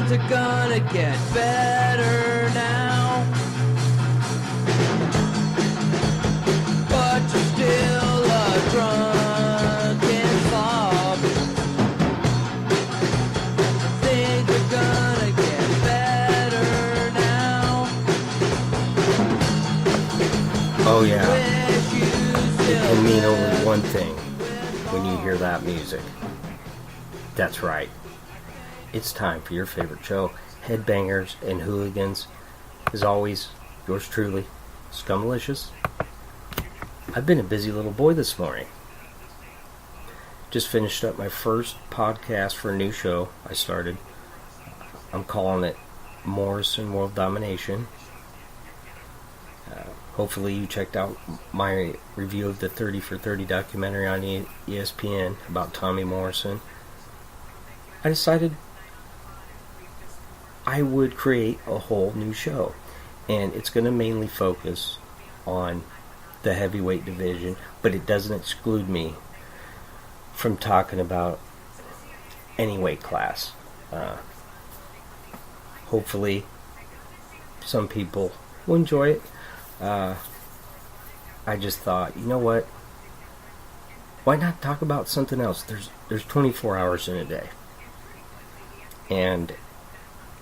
Things are gonna get better now, but you're still a drunken fob. Things are gonna get better now. Oh yeah, Wish you it still can mean lived only one thing when you hear that music. That's right. It's time for your favorite show, Headbangers and Hooligans. As always, yours truly, Scummalicious. I've been a busy little boy this morning. Just finished up my first podcast for a new show I started. I'm calling it Morrison World Domination. Hopefully you checked out my review of the 30 for 30 documentary on ESPN about Tommy Morrison. I decided I would create a whole new show, and it's going to mainly focus on the heavyweight division, but it doesn't exclude me from talking about any weight class. Hopefully some people will enjoy it. I just thought, you know what? Why not talk about something else? There's 24 hours in a day. And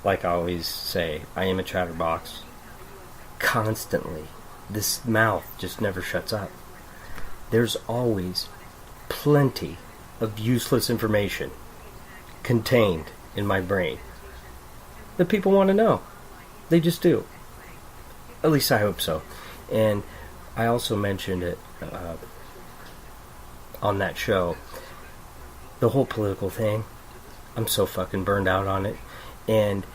like I always say, I am a chatterbox. Constantly. This mouth just never shuts up. There's always plenty of useless information contained in my brain that people want to know. They just do. At least I hope so. And I also mentioned it on that show. The whole political thing. I'm so fucking burned out on it. And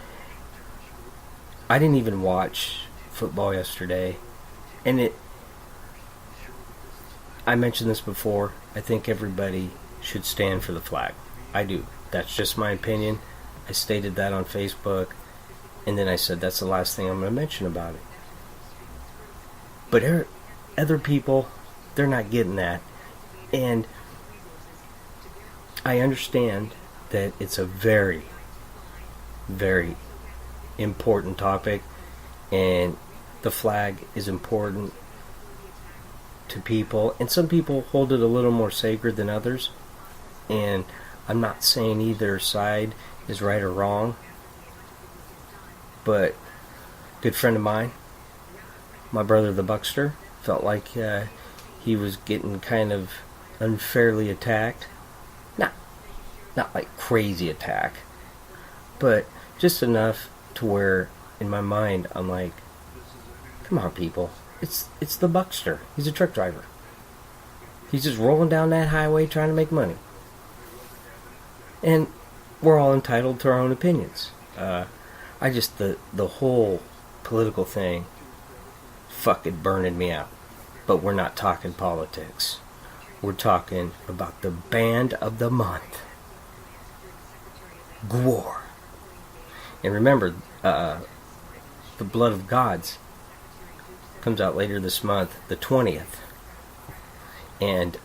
I didn't even watch football yesterday. And I mentioned this before. I think everybody should stand for the flag. I do. That's just my opinion. I stated that on Facebook. And then I said that's the last thing I'm going to mention about it. But other people, they're not getting that. And I understand that it's a very, very important topic, and the flag is important to people, and some people hold it a little more sacred than others, and I'm not saying either side is right or wrong, but a good friend of mine, my brother the Buckster, felt like he was getting kind of unfairly attacked. Not like crazy attack, but just enough to where in my mind I'm like, come on people, it's the Buckster. He's a truck driver. He's just rolling down that highway trying to make money. And we're all entitled to our own opinions. The whole political thing fucking burning me out. But we're not talking politics. We're talking about the band of the month, Gwar. And remember, The Blood of Gods comes out later this month, the 20th. And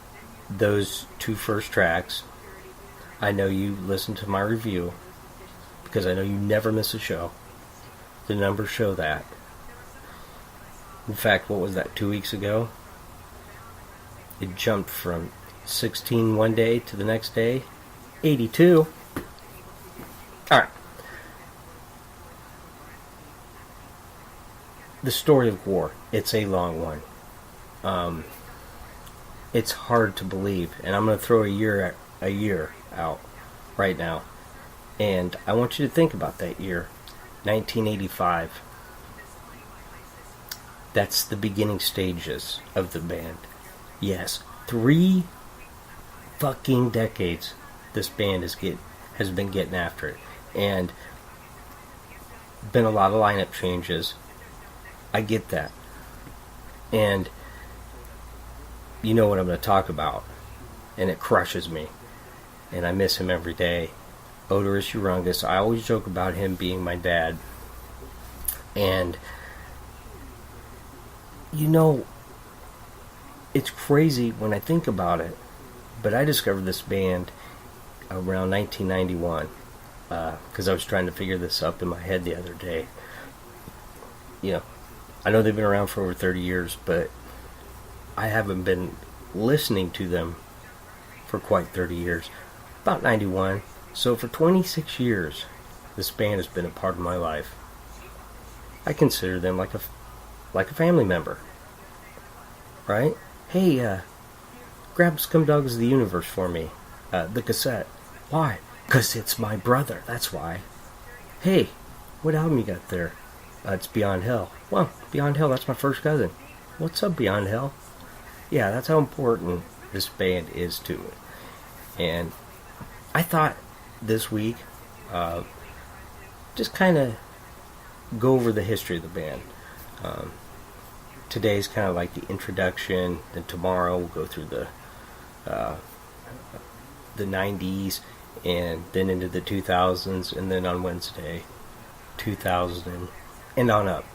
those two first tracks, I know you listened to my review, because I know you never miss a show. The numbers show that. In fact, what was that, 2 weeks ago? It jumped from 16 one day to the next day, 82. Alright. The story of Gwar. It's a long one. It's hard to believe, and I'm going to throw a year out right now. And I want you to think about that year, 1985. That's the beginning stages of the band. Yes, 3 fucking decades this band has been getting after it. And been a lot of lineup changes. I get that. And you know what I'm going to talk about. And it crushes me. And I miss him every day. Odorous Urungus. I always joke about him being my dad. And you know, it's crazy when I think about it, but I discovered this band around 1991. because I was trying to figure this up in my head the other day. You know, I know they've been around for over 30 years, but I haven't been listening to them for quite 30 years. About 91. So for 26 years, this band has been a part of my life. I consider them like a family member. Right? Hey, grab Scum Dogs of the Universe for me. The cassette. Why? Because it's my brother. That's why. Hey, what album you got there? It's Beyond Hell. Well, Beyond Hell, that's my first cousin. What's up, Beyond Hell? Yeah, that's how important this band is to it. And I thought this week, just kind of go over the history of the band. Today's kind of like the introduction, then tomorrow we'll go through the 90s, and then into the 2000s, and then on Wednesday, 2000 and on up.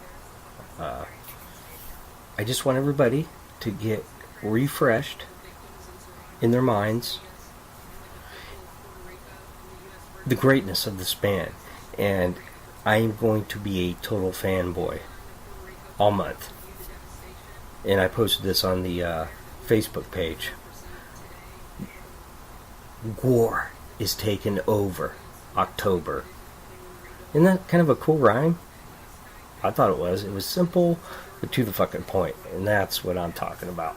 I just want everybody to get refreshed in their minds the greatness of this band, and I am going to be a total fanboy all month. And I posted this on the Facebook page. Gwar is taken over October. Isn't that kind of a cool rhyme? I thought it was. It was simple, but to the fucking point. And that's what I'm talking about.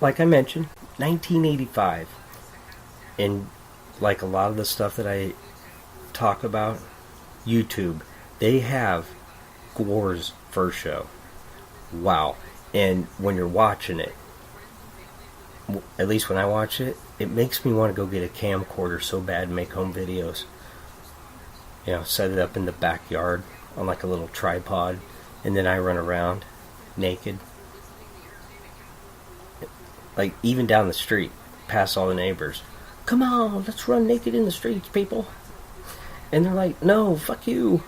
Like I mentioned, 1985. And like a lot of the stuff that I talk about, YouTube, they have Gwar's first show. Wow. And when you're watching it, at least when I watch it, it makes me want to go get a camcorder so bad and make home videos. You know, set it up in the backyard on like a little tripod, and then I run around naked. Like even down the street, past all the neighbors. Come on, let's run naked in the streets, people. And they're like, no, fuck you.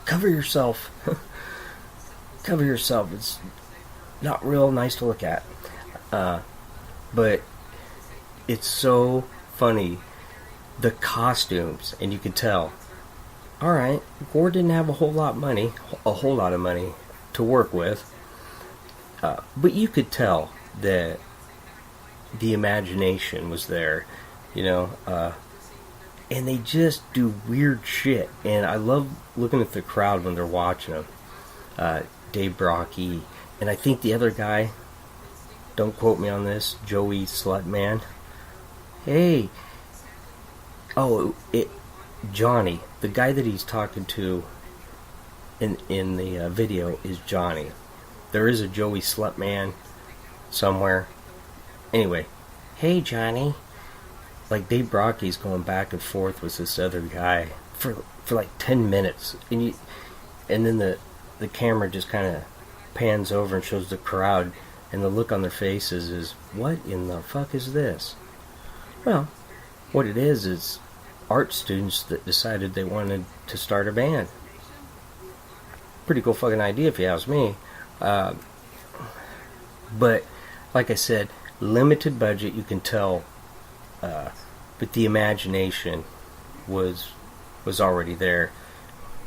Cover yourself. Cover yourself. It's not real nice to look at. But it's so funny. The costumes, and you can tell. Alright, Gwar didn't have a whole lot of money to work with. But you could tell that the imagination was there, you know, and they just do weird shit, and I love looking at the crowd when they're watching them. Dave Brocky, and I think the other guy, don't quote me on this, Joey Slutman. Hey, Johnny, the guy that he's talking to in the video is Johnny. There is a Joey Slutman somewhere. Anyway, hey Johnny. Like Dave Brocky's going back and forth with this other guy for like 10 minutes, and then the camera just kind of pans over and shows the crowd, and the look on their faces is, what in the fuck is this? Well, what it is art students that decided they wanted to start a band. Pretty cool fucking idea if you ask me. But like I said, limited budget, you can tell, but the imagination was already there.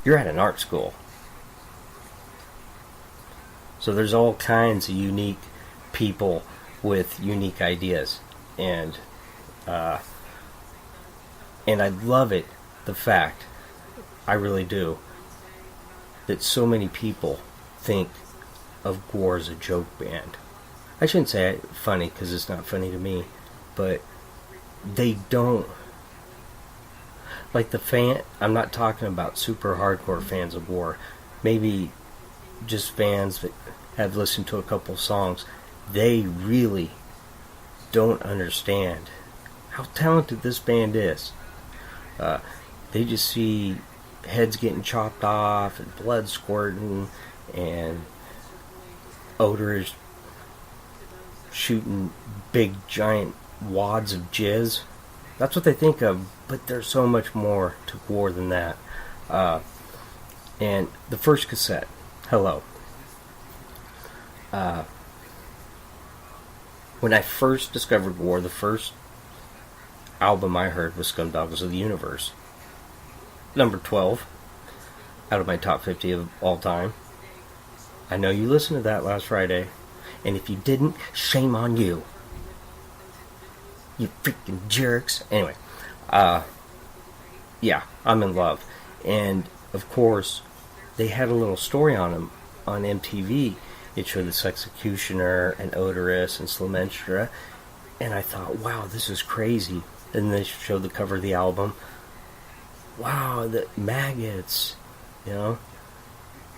You're at an art school, so there's all kinds of unique people with unique ideas, and I love it, the fact, I really do, that so many people think of Gwar as a joke band. I shouldn't say it funny, because it's not funny to me, but they don't, like I'm not talking about super hardcore fans of Gwar, maybe just fans that have listened to a couple songs. They really don't understand how talented this band is. They just see heads getting chopped off and blood squirting and odors shooting big giant wads of jizz. That's what they think of, but there's so much more to Gwar than that. And the first cassette, Hello. When I first discovered Gwar, the first album I heard was Scumdogs of the Universe. Number 12 out of my top 50 of all time. I know you listened to that last Friday, and if you didn't, shame on you. You freaking jerks. Anyway, yeah, I'm in love. And, of course, they had a little story on him on MTV. It showed the Sexecutioner and Odorous and Slumenstra. And I thought, wow, this is crazy. And they showed the cover of the album. Wow, the maggots, you know.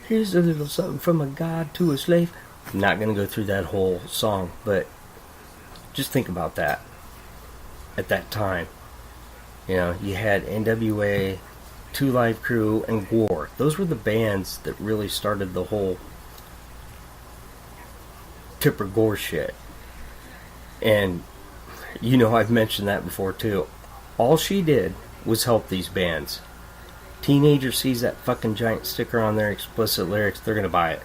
Here's a little something from a god to a slave. I'm not going to go through that whole song, but just think about that. At that time, you know, you had NWA, Two Live Crew, and Gwar. Those were the bands that really started the whole Tipper Gore shit. And, you know, I've mentioned that before too. All she did was help these bands. Teenager sees that fucking giant sticker on their explicit lyrics, they're gonna buy it.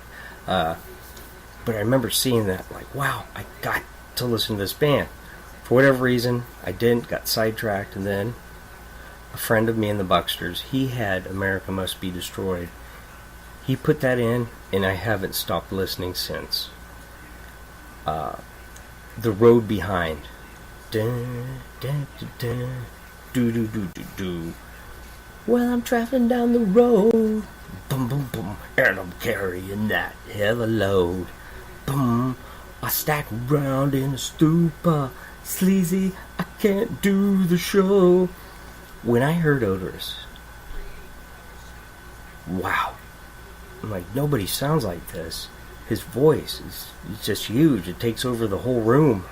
But I remember seeing that, like, wow, I got to listen to this band. For whatever reason, I didn't, got sidetracked, and then a friend of me in the Bucksters, he had America Must Be Destroyed. He put that in, and I haven't stopped listening since. The Road Behind. Dun, dun, dun, dun, do, do, do, do, do. Well, I'm traveling down the road, boom, boom, boom, and I'm carrying that hella load. Boom, I stack around in a stupor, sleazy, I can't do the show. When I heard Odorous, wow, I'm like, nobody sounds like this. His voice is just huge. It takes over the whole room.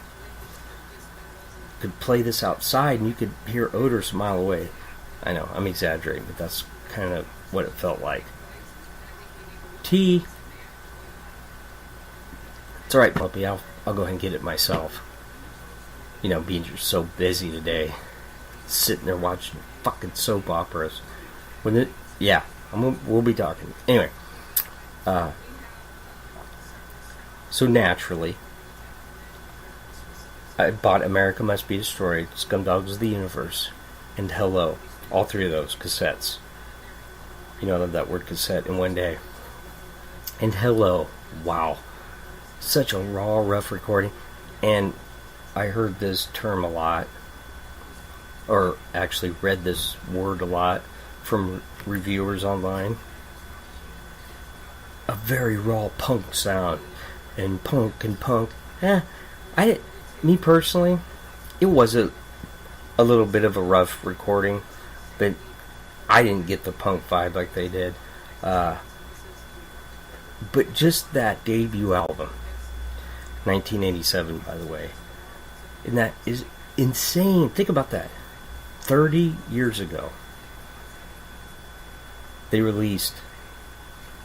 You could play this outside and you could hear Odorous a mile away. I know, I'm exaggerating, but that's kind of what it felt like. T. It's alright, puppy. I'll go ahead and get it myself. You know, being just so busy today. Sitting there watching fucking soap operas. We'll be talking. Anyway. So naturally, I bought America Must Be Destroyed, Scumdogs of the Universe, and Hello. All three of those cassettes. You know, I love that word cassette in one day. And Hello. Wow. Such a raw, rough recording. And I heard this term a lot. Or actually read this word a lot from reviewers online. A very raw punk sound. And punk. Me personally, it was a little bit of a rough recording. But I didn't get the punk vibe like they did. But just that debut album, 1987, by the way, and that is insane. Think about that. 30 years ago, they released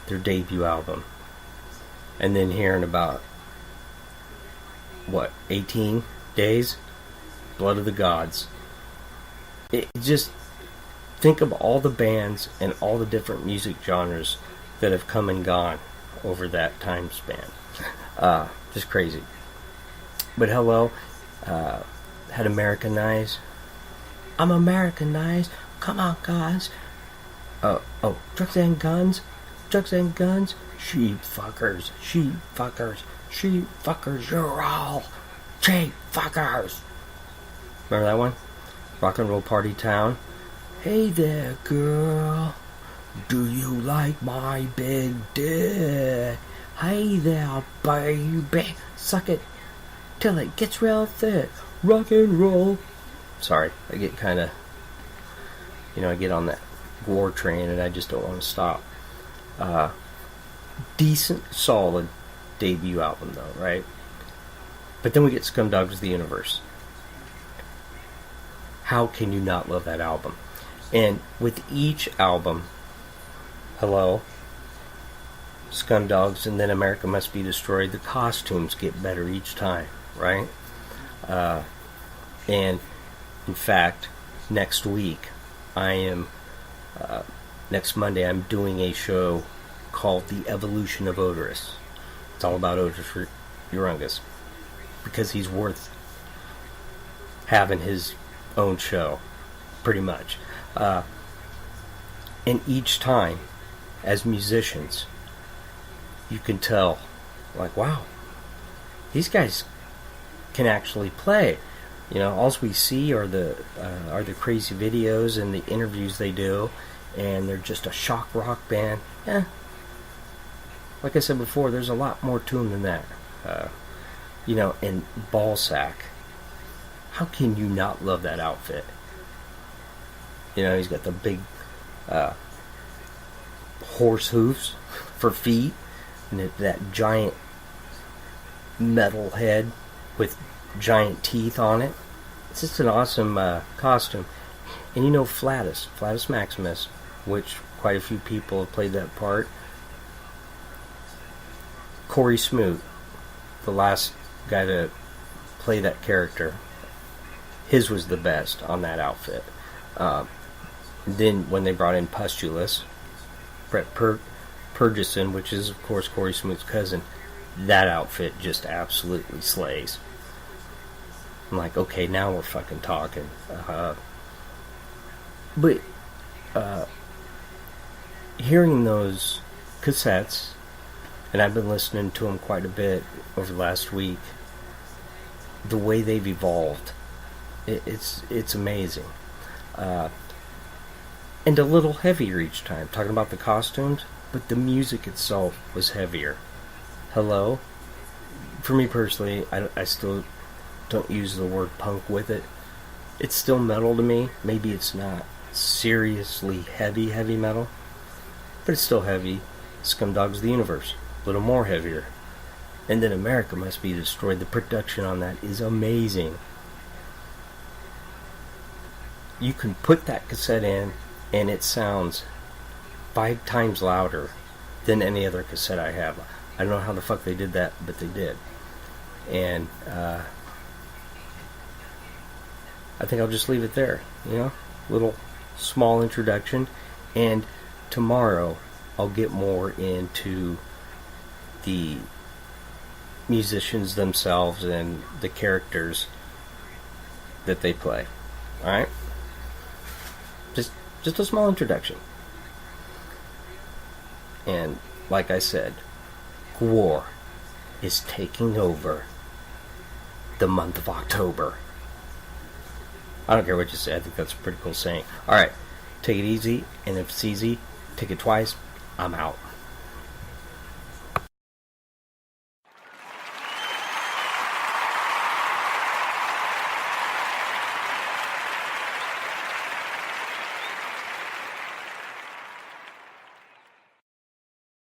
their debut album. And then here in about, 18 days? Blood of the Gods. It just... Think of all the bands and all the different music genres that have come and gone over that time span. Just crazy. But Hello had Americanized. I'm Americanized. Come on, guys. Drugs and guns. Drugs and guns. Sheep fuckers. Sheep fuckers. Sheep fuckers. You're all sheep fuckers. Remember that one? Rock and Roll Party Town. Hey there, girl. Do you like my big dick? Hey there, baby. Suck it till it gets real thick. Rock and roll. Sorry, I get kind of, I get on that Gwar train and I just don't want to stop. Decent, solid debut album though, right? But then we get Scumdogs of the Universe. How can you not love that album? And with each album, Hello, Scumdogs, and then America Must Be Destroyed, the costumes get better each time, right? And in fact, next week, next Monday, I'm doing a show called The Evolution of Odorous. It's all about Odorous Urungus, because he's worth having his own show, pretty much. And each time, as musicians, you can tell, like, wow, these guys can actually play. All we see are the crazy videos and the interviews they do, and they're just a shock rock band. Like I said before, there's a lot more to them than that. And Ballsack, how can you not love that outfit? He's got the big horse hooves for feet, and that giant metal head with giant teeth on it. It's just an awesome costume. And Flatus Maximus, which quite a few people have played that part. Corey Smoot, the last guy to play that character, his was the best on that outfit. Then when they brought in Pustulus, Brett Purgeson, which is of course Corey Smoot's cousin, that outfit just absolutely slays. I'm like, okay, now we're fucking talking. But hearing those cassettes, and I've been listening to them quite a bit over the last week, the way they've evolved, it's amazing. And a little heavier each time, talking about the costumes, but the music itself was heavier. Hello? For me personally, I still don't use the word punk with it. It's still metal to me. Maybe it's not seriously heavy metal, but it's still heavy. Scumdogs of the Universe, a little more heavier. And then America Must Be Destroyed. The production on that is amazing. You can put that cassette in, and it sounds 5 times louder than any other cassette I have. I don't know how the fuck they did that, but they did. And I think I'll just leave it there. Little small introduction. And tomorrow I'll get more into the musicians themselves and the characters that they play. Alright? Just a small introduction. And like I said, Gwar is taking over the month of October. I don't care what you say, I think that's a pretty cool saying. Alright, take it easy, and if it's easy, take it twice. I'm out.